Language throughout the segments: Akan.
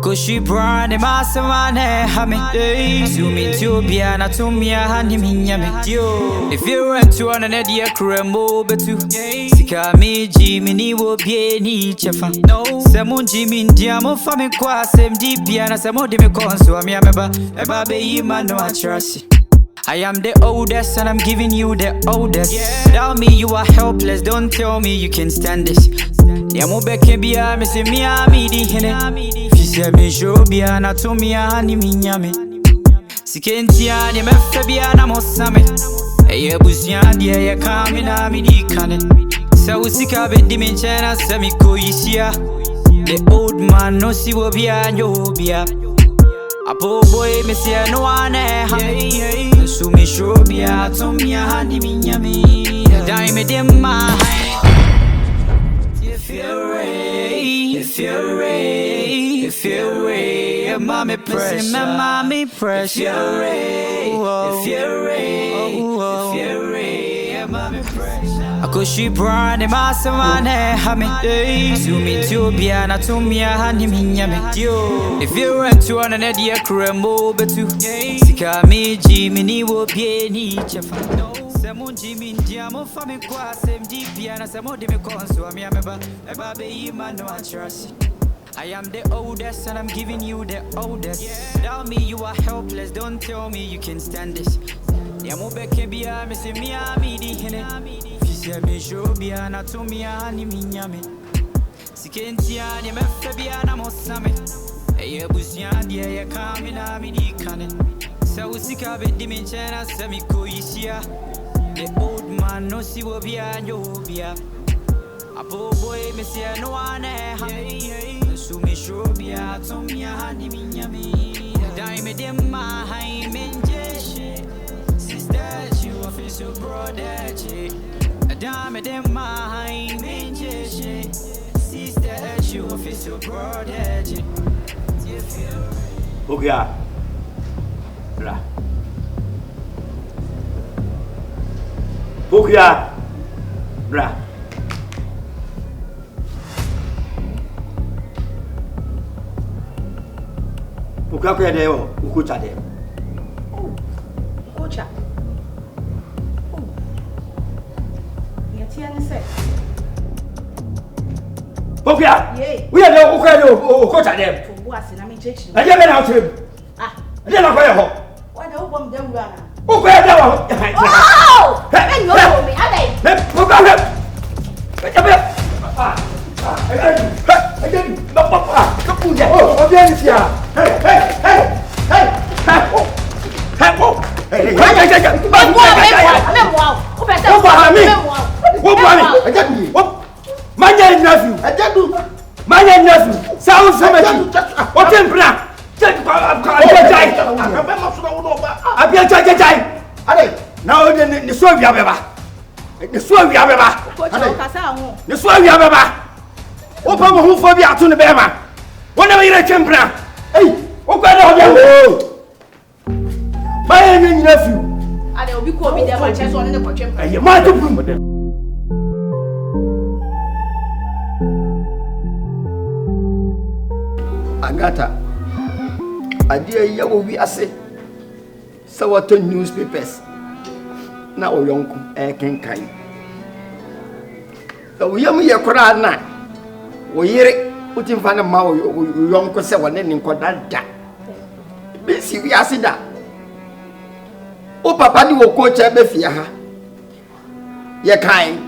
Cause she brand my samane hame. Zoom into Biana to me a honey minyame. If you run to an idea cremo betu. Sika me Jimmy will be any chefa. No, Samu Jimmy Diamo family qua same deep piano, Samu de me conso. I remember a baby man no I trust. I am the oldest and I'm giving you the oldest. Tell me you are helpless, don't tell me you can stand this. Yamu beke biya me se mi amidi hene. Fise me show biya na to mi ani minyame. Sikenti ani me fe biya na mosame. Eye busia dia ye kami na mi di kane. Sa usika be di me chena se mi ko yisia. The old man no si wo biya nyo biya. Apo boy me se no ane ha. So me show biya to mi ani minyame. Dai me dem ma. If you're ready, mommy pressure, mommy pressure. If you're ready, mommy pressure. I could she brand my samane hame. Zoom into Biana to me a honey minyame. If you run to an idea cremo betu. Sika me Jimmy will be any chefa. Samu Jimmy Diamo family qua same deep piano, Samu de me conso. I remember a baby man no I trust. I am the oldest and I'm giving you the oldest. Tell me you are helpless, don't tell me you can stand this. Yamu beke biya me se mi amidi hene. Fise me show biya na to mi ani minyame. Sikenti ani me fe biya na mosame. Eye busia dia ye kami na mi di kane. Sa usika be di me chena se mi ko yisia. The old man no si wo biya nyo biya. Apo boy me se no ane ha. So me show biya to mi ani minyame. Dai me dem ma hai menjeshe. Sister you official brother che. Dai me dem ma hai menjeshe. Sister you official brother che. Okay. Bra. Bukia, bra. Bukia kwa deo, ukucha deo. Ukucha. Niatia nise. Bukia. We are deo ukucha deo, ukucha deo. Fubuasi na mijechi. Aje bena utim. Aje na kwa yao. Wada ubo mdewura. Ukucha deo. Oh! Hey, no me. Ade. Bukia. Aje bena. Again. No papa. Kapunja. Oh, bien sia. Hey. Hey. My nephew. And they will be called me there my chest on the contract. And you might have been with them. Agata, I dear you will be a say. So what newspapers now, young can kind. So we are your crowd. We hear it, put in front of my young Kosa one in Kodada. Busy, we are that. O papa ni wo coach ebe fia ha ye kan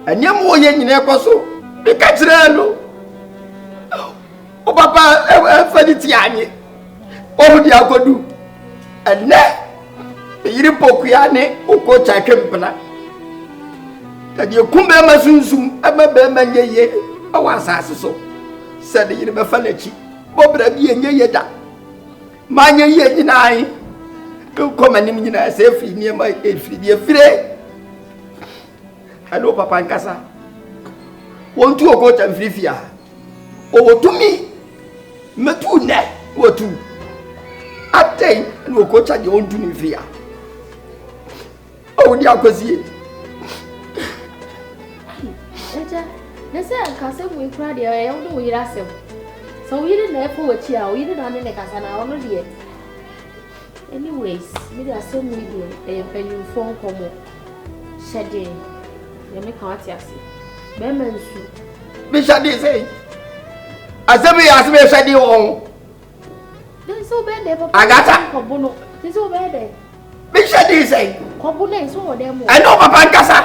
anyam wo ye nyine ekoso be ka kire no o papa e fa di ti anye o di akodu ene yiri pokua ne o coach akempna ka di kumbe masunsun ebe be manyeye awasase so se de yiri be fa na chi bo bra bi enye da manyeye nyinai come and name you say free near my free free. I know Papa Nkansah. Want to go to free fear. Oh, to me, me too net. What to? I think and we'll coach at your own to me fear. Oh, dear, because he. Let's say Nkansah we cried. I don't know what you So we didn't have for what you we didn't have any Nkansah already. Anyways, maybe I saw media, a penny phone como shedding. You make out yes. Bemensu. Bishadi say. I said, we asked me if I do. There's so bad there. I got Kobuno. There's so bad there. Bishadi say. Kobuna is all them. I know Papa Nkansah.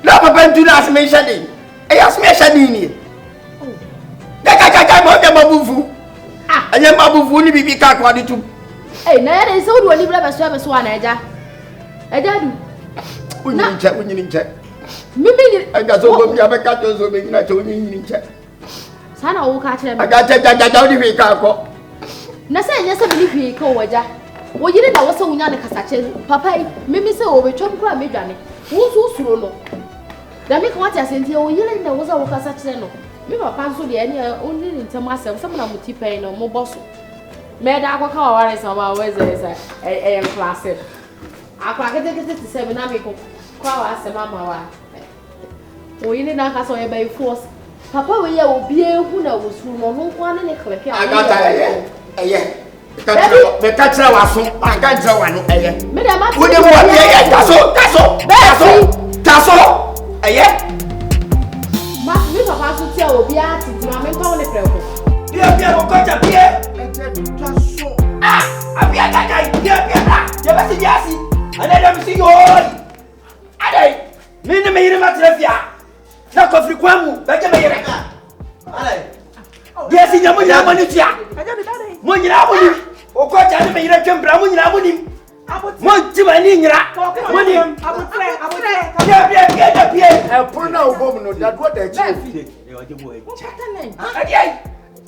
No, Papa do not ask me Shadi. I asked me Shadi. Mabufu. Ah, I am Mabufu, ni bibi Kwadwo too. Hey, na there is all one libre so so na eja. Eja du. Unyin check. Mimi I got so go be abeka to so be na che unyin check. Sana wo ka kire me. I got jaja di bi Kakwo. Na say nyese bi hwi ka waja. Wo yire da wo se unya ne kasache. Papa, mimi se wo betwam kra medwane. Wo so suro no. Da me ka wati asenti wo yire da wo za wo kasache no. Me papa so de ene only in term asem some na muti pen no mo boss. Me da akwa ka ware some wa Wezzy say class. Akwa kete se me na me ko kwa wa asem ama wa. O yile na ka so ye by force. Papa we ye obi ehu na wo suru no no kwa ne kleke. Agata eye. Me katra wa so, agatra wa no eye. Me da ma. Wo de mo eye taso. Eye. Ma mi papa so tia obi a titi ma me pa wo ne preko. Bia ko koja bia. Taso. Ah, abia gaga bia. Je ba si biasi. Ana da mi si yo. Adai. Mi ne me yire matrafia. Na ko fri kwamu, ba je me yire. Alai. Bia si nyamu nyama ni tia. Mo nyina aboni. O ko ja ne me yire twembra mo nyina aboni. Mo tiba ni nyira. Mo ni. Bia. Put now go no that what they chief. E o je bo e. Adai.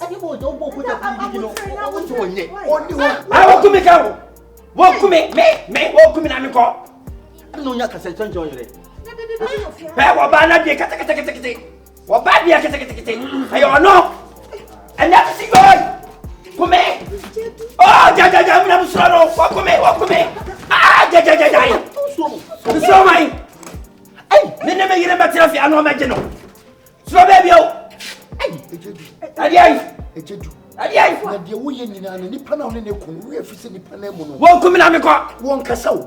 Adi bo do bo ko ta bi no. O to onye. Oni ho. Ah wo kumi ka wo. Wo kumi me wo kumi na me ko. No nya kasa tonjo yire. Ba wo ba na bi kata. Wo ba bi kata. Ayo no. Anda si boy. Kumi. Oh ja me na musoro. Wo kumi. Ah ja. So mai. Ai, nene me yire batira fi anu ma geno. So baby o. Ai. Ejedu. Na de wo ye nyina na nipa na one ne ko wo afise nipa na mu no. Won kumi na me ko. Won kasa wo.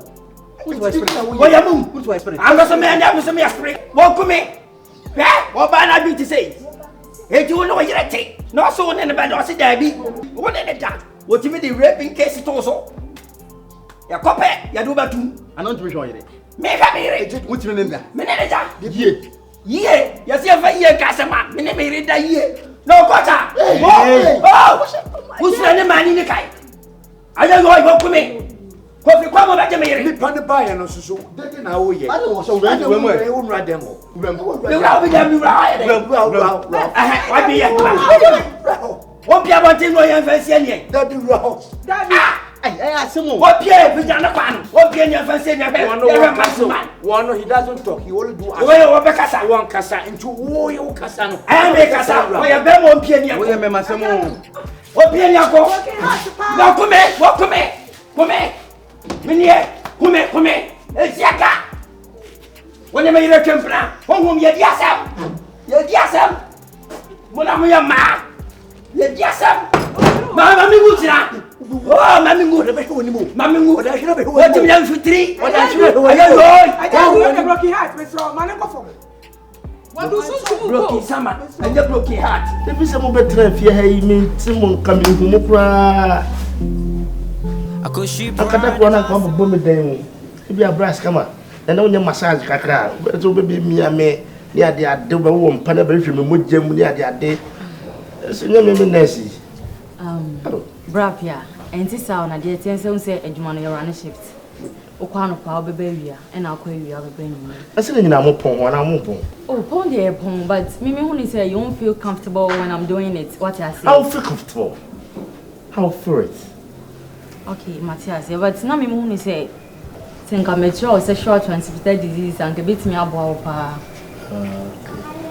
Wo ya mum. Anga so me anda so me aspre. Won kumi. Wo ba na bi ti sei. Eji wo no yire te. No so ne ne ba do se da bi. Wo ne ne da. Wo ti me the raping case to so. Ya kope, ya do ba tu. Anon tu me hwo yire. Me ka me yire. Wo ti me ne da. Me ne da. Ye. Ya se fa ye Nkansah ma. Me ne me yire da ye. No kota. Oh. Usra ne mani ne kai. Aja go ibo kumi. Ko fi kwa mo ba je me yire. Ni pa ne ba ye no susu. De na wo ye. Ani wo so we ni we mo. E wo nra dem o. We ra bi dem ra ye. Wa bi ye. Wo bia bo tin no ye fa sie ne. Da bi ra. Hey, asemo. What Pierre Vijana Pan? What Pierre Fancy? One, he doesn't talk, he only do as one Kasa into Woyo Casano. I make Kasa, where a bell won't Pierre, we are Massamo. What Pierre Yako? Now come, Minia, come, it's Yaka. When you made a temper, whom you're Yasam, Monamia Ma, you're Yasam, Mamma Mugusina. Oh, Mammy Mood, Mammy Mood, what do you have for 3? What I don't know, broken heart, Mr. Manako. What do you broken summer and your broken heart? There is some better if you mean someone coming from Mupra. I could sheep. I can't run and come from Bombay. If you are brass, come on. And on your massage, Kaka, but it will be me and me near the double woman, Panabri from Mujam near the day. So, you remember Nancy. Brapia. And this sound, I did say a Jumano run a shift. Okano power baby, and I'll call you other brain. I said, I'm upon one, I'm upon. Oh, pony upon, but Mimi only say you won't feel comfortable when I'm doing it. What I say? I'll feel comfortable. I'll feel it. Okay, Matthias, but now Mimi only say, think I'm mature sexual transmitted disease and can beat me up.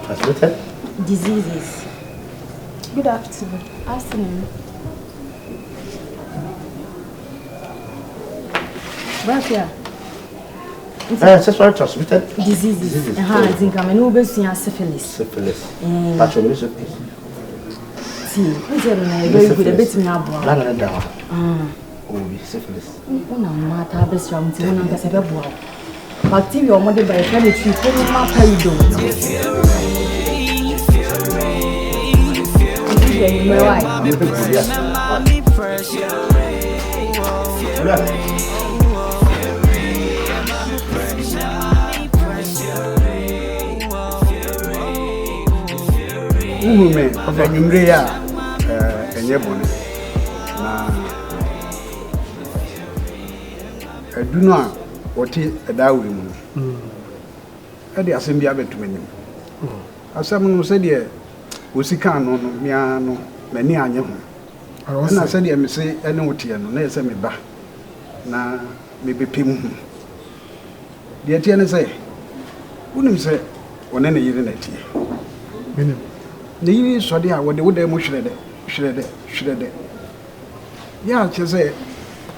Transmitted diseases. Good afternoon. Afternoon. Brapia. Sexually transmitted diseases. I think I'm an obese syphilis. Syphilis. Patronus. see, who's very good, a bit now. Oh, syphilis. Oh, no, matter, best round, Nkansah, but TV or mother by a friendly treat, what will my pay do? Woman, of a Nimrea, and Yabon. I do not what is a dowry. I did assembly of it to me. As someone said, yeah, Usicano, Miano, many I know. And I said, I say, I know what you know, let's send me back. Now, maybe Pim. The Atiana say, wouldn't say, when any year in it. The year so dear, what they would have shredded. Yeah, she say,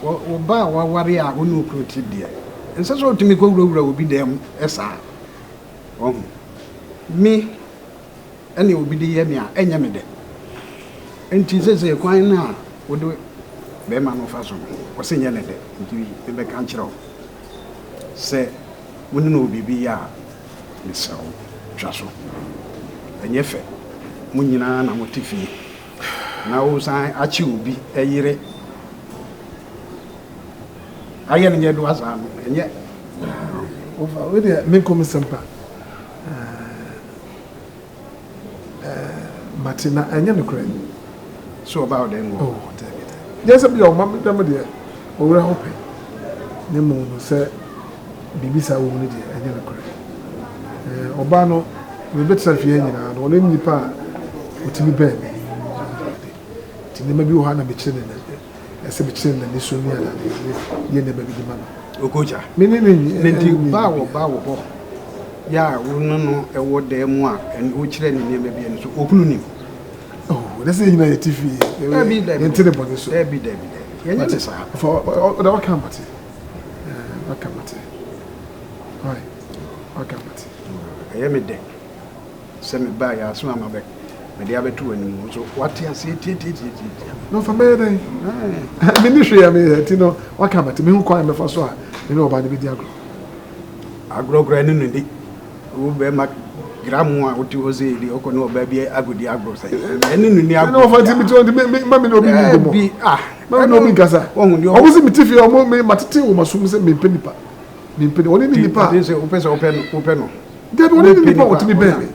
well, bow, warrior, who knew created dear. And such what to me go will be them, S.R. Me, and it will be the Yemia, and Yamide. And she says, a quine now would do it. Beman of us was in Yanade, into the country. Say, wouldn't know be ya, Miss Sow, Chasso. And yet, Munina and Motifi. Now, I achieve be a year. I am yet was and yet. With the Minko Simpa Martina and Yanukran. So about them. Oh, David. Yes, I'm your mamma, dear. We're hoping. Nemo said, Bibisa woman, and Yanukran. Obano, we better Fiena, and one in the park, to be baby. To never be one of the children. As a chin and this one, you never be the man. Okocha. Meaning, bow. Yeah, we know a word there more, and which then may be so opening. Oh, that's the United TV. There be there until the body. There be there. Yes, for what come at it? What come at it? Why? What come at it? I am a day. Send me by our swam back. But the other two anymore. So what you say? No, for me, ministry. I mean, you know, what come at me? Who call me for so? You know about the video. I grow granny in the Uber Grandma, what you was the Okono baby, I would the agro say. And in the agro for Timmy to Mammy no be Mammy no Nkansah. Oh, you always meet if you are more Matiti or Masum send me pennipa. Me penny only in the park. This is open. That one in the park to be baby.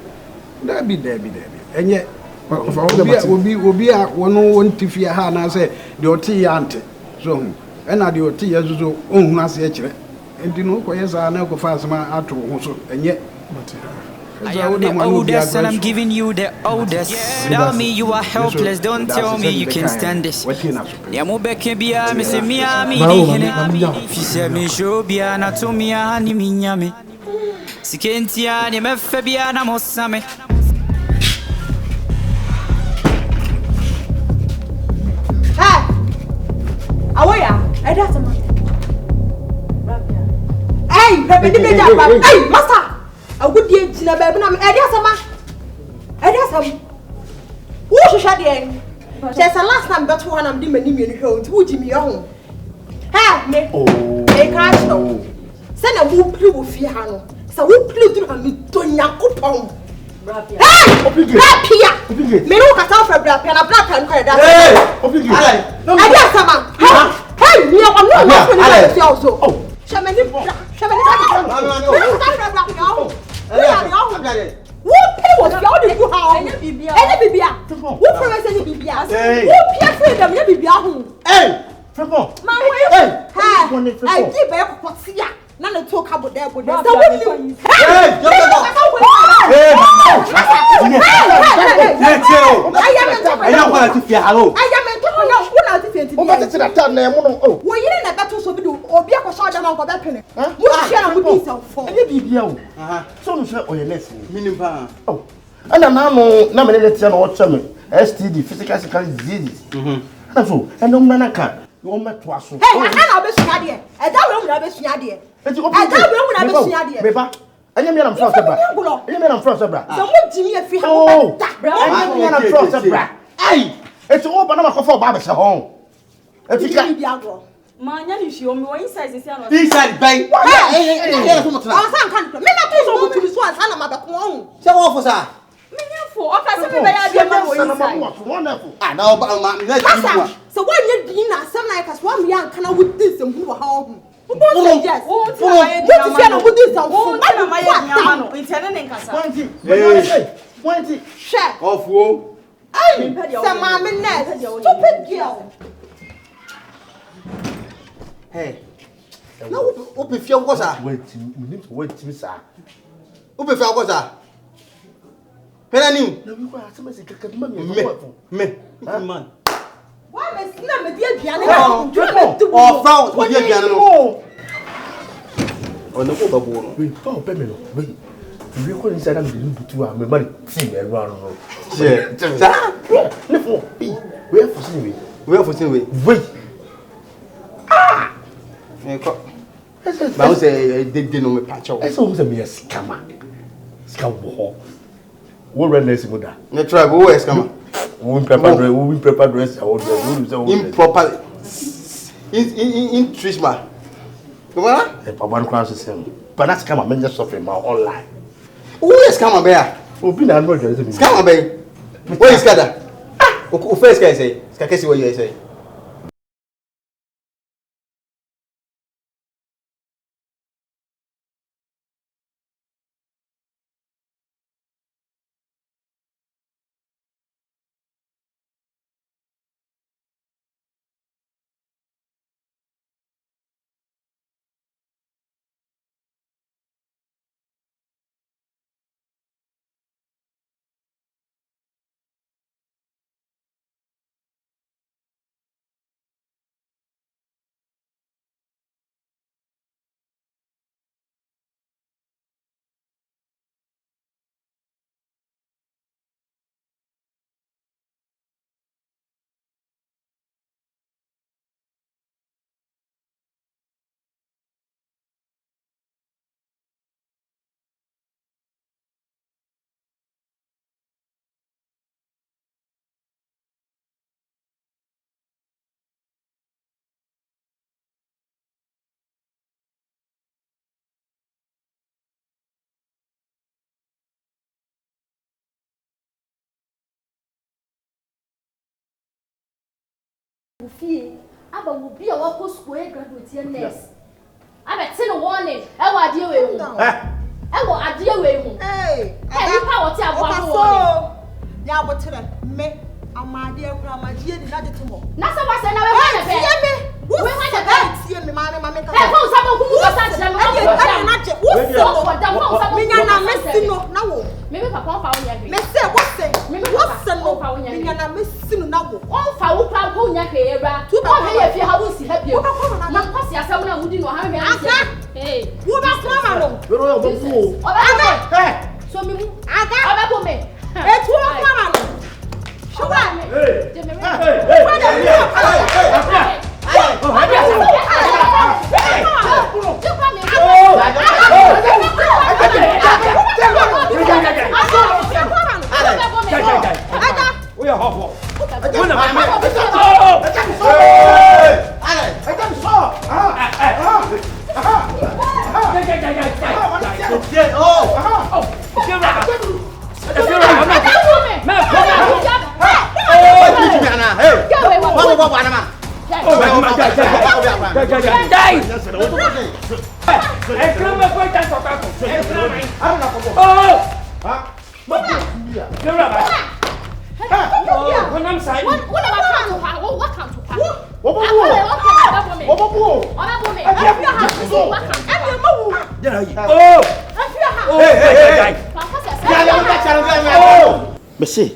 There be. And yet, will be a 101 Tiffy Hana say, the OT auntie. So, and I do tea as you own last year. And you know, yes, I never fast my out also, and yet. I am the oldest and I'm giving you the oldest. Tell me you are helpless, don't tell me you can stand this. Yamobe Kebia, Miss Miami, she said, me show be anatomia, and Miami. Sikentia, the Mephabiana Mosame. Awaya, I got some. Hey, master. A good deal, Tina Baby, I'm Ediasama. Who should shut the end? There's a last time but one of them in home to Jimmy home. Ha, me, a crash no. Send a whoop blue fiano. So who blew to me to Yakupon. Hey, Rapia, me look at our black and a black and credit. Hey, Ediasama. Hey, we are not also. Oh, Shamani. Who pay was your how? Any Bibia. Who promised any Bibia? Who peer freedom? Any Bibia? Hey, Franco. My way. Hey, I give up what's here. None of talk about that. Hey, and I'm now nominated STD, physical diseases. And so, and no man can. You want me to ask? Hey, I be sure I don't know be sure there. I don't know be sure there. I am from Sabra. I am from Sabra. So what Jimmy if you have bra. I am from Sabra. Hey, it's all banana for Baba home. If you can't be agro. Manya ni shi omi won inside say no. Inside bay. Hey, come on. I can't. Me na to so to this one sana ma be ko on. Say what for sir? Menyafo, o ka se me be ya bia ma wo inside. Wonderful. Ah, now ma me let you. So when you din na some like us one me an kana with this and who how. Yes. What is your with this and who? I ma ye nyama no. Intene Nkansah. 20. Share. Of wo. Ay, some mama net. Stupid girl. Hey. No, open fear was I. Wait, you need to wait, sir. Open fear was I. Penny, no, we got some me, man. Why is not the piano? Or found what you're piano. On the overboard. Wait, oh, Pemelo, wait. You recall inside I'm the two are my money. See, and run. Where for seeing me? Where for seeing me? Wait. Ah! But I say they didn't know me patch out. I saw me a scammer. Scam. What red lace with that? No try, who is scammer? We prepare dress. Improper. In Trishma. Come on? A one class is him. But that's scammer, men just suffering my online. Who is scammer bear? Who been a murder? Scammer bay. Where is Kada? Who first can say? Skakesi, what you say? Fie, aba will be a walk square graduate nurse. I bet send a warning. I will deal with you. I will deal with you. Hey, I power to have one. Now, what to me? I'm my dear grandma, dear, not the tomorrow. Nothing was another way. We went to bed. See me, my mamma. I found someone who was such a man. Maybe Papa found you. Miss, what's it? What's the no? Miss now. All foul pound here. Two if you have to help you. Not because you're someone who didn't know how to hey, who does Mama? So me, I got me. It's one Mama. Show Messi,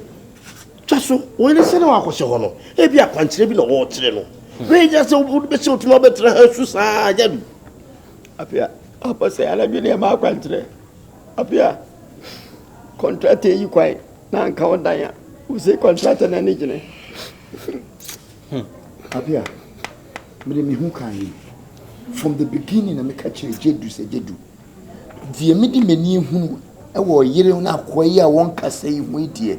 just when it's in our question, if you are contributing or children, we just would be so to know better her society. Up here, up say, I love you, my country. Up here, contract you quite, now count Diana, who say contract an engineer. Up here, me who can from the beginning, I make a change, Jedu say Jedu. The immediate menu who I will year on a quiet one can say, wait here.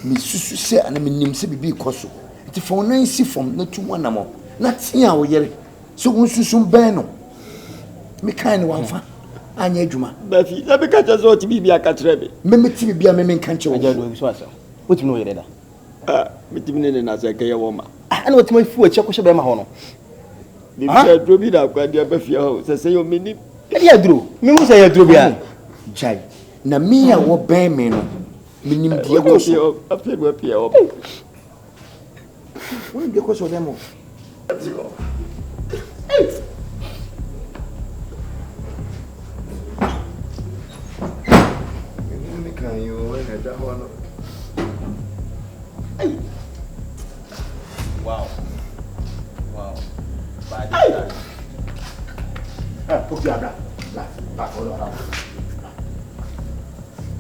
me susu se ana me nim se bibi koso ti fo nan si fom na tumu na mo na tia wo yere so won susu ben no me kan ne wanfa anya adwuma ba fi na be ka cha so ti bibi aka kire me me ti bibi me kan che wo aja do so asa wotimi no yere da me ti ne na se ka ye wo ma ana wotimi fu achi ko hye be ma ho no bi fi adro bi da kwa dia ba fi ho se yo me ni e adro me hu se adro bia jai na me a wo ben me no me nim die ko so afia do apia wo won die ko so dem o me kan yo e da ho no wow bad put your bla bla hold on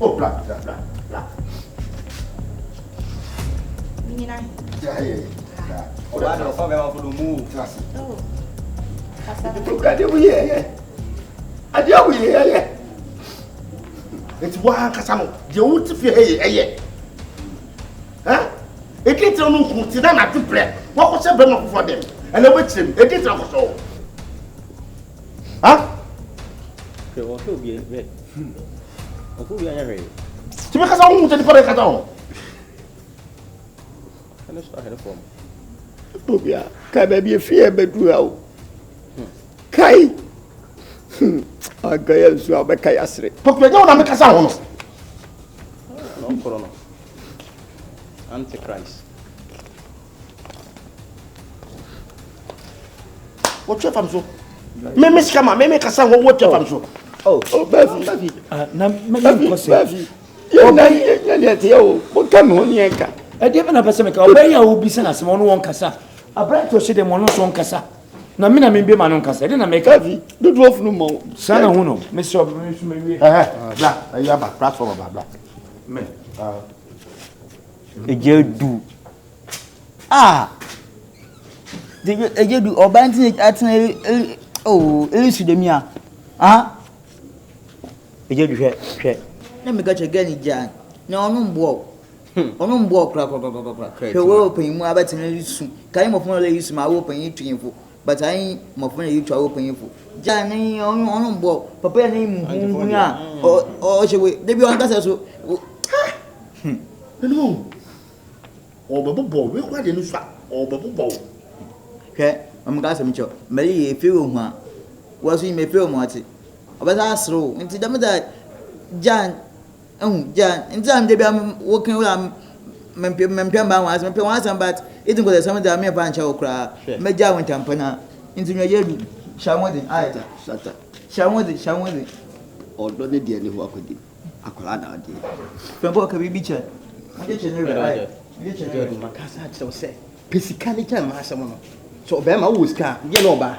oh bla bla Nina. yeah Oba do fa be ma fo mu Oh. ade wo ye ade wo ye eti wa kasa no de wo ti fi eye ha eki tro no ku ti na na tuple wo ko se be ma fo dem ene we tirem eki tro ko so ha ke wo so bi be o ku bi anya re ti be kasa wo ti di pare kasa wo ana so ahere form Bobia, kai baby fear bedru awo. Kai. Aga ya so abeka yasre. pokwe je wona me kasa ho no no corona antichrist wo twa fam so me skama me kasa ho wo twa fam so Oh, baby. Na me ko se Baby. Ye na ye te o. Mo ka me ho ni enka. e de na pese me ka obey ya obi se na se mo no won kasa abra to se de mo no so won kasa na me be ma no kasa de na me ka Baby, do do of no mo. sana hu no me so me wie bla ya ba platform ba bla me ejedu ejedu obanti atena elisu de mia ejedu hwe na me ga chegani jan na onu mbo kra hwe wo pan mu abatena elisu kai mo fun elisu ma wo pan twinfo but I mo fun elisu wo pan info jan ni onu mbo papa ya ni mu nya o chewe debi on kasa so no obobo we kwa de no swa obobo hwe am ga asem cho mali e fewo hu a wo so me fewo mo ati obeza asro nti dem da jan nti am de bia wo kan wo mempia ba wa asem but it go the some da me pa ncha okra me ja won tampana nti nwa yedu shamodi ayata Sata. shamodi Odo ne de ni ho akodi. Akola na ade. fembo ka bibi che mo je chenere ai Ejedu makasa che se. Pesika ni cha ma asem no. So be ma wo ska, de no ba.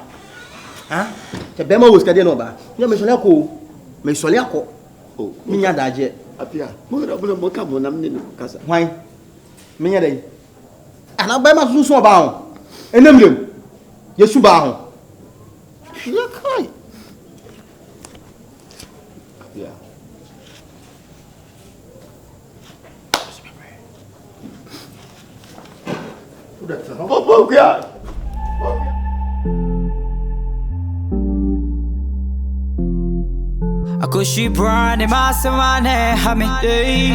Ha? Che be ma wo ska de no ba. Nya me sole akọ. Oh, minya daje apia. Mo ra mo ka mo nam ni kasa. hwan minya dai ana ba ma susu ba ho enemlem yesu ba ho Ya kai. Apia. obo kwa Akoshi brand masamane hame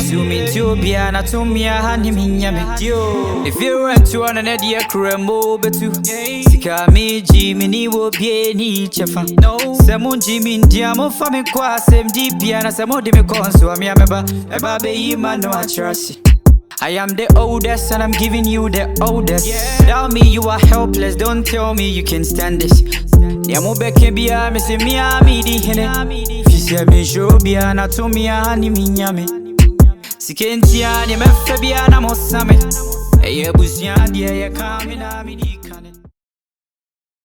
Zoomin to biana to mia hani minyame if you run to an edia cremo betu Sika mi jimini wo bie ni chefa No Semon jimin diamo fame kwa sem di biana Semo de me konso ami ameba Eba be yima no atrasi I am the oldest and I'm giving you the oldest. Without me you are helpless, don't tell me you can stand this. Yamo beke bia me se mia mi di hene. Fisi me show bia na to mia hani minyame. Sikentia ni me fe bia na mosame. Eye busia dia ye kamina mi di.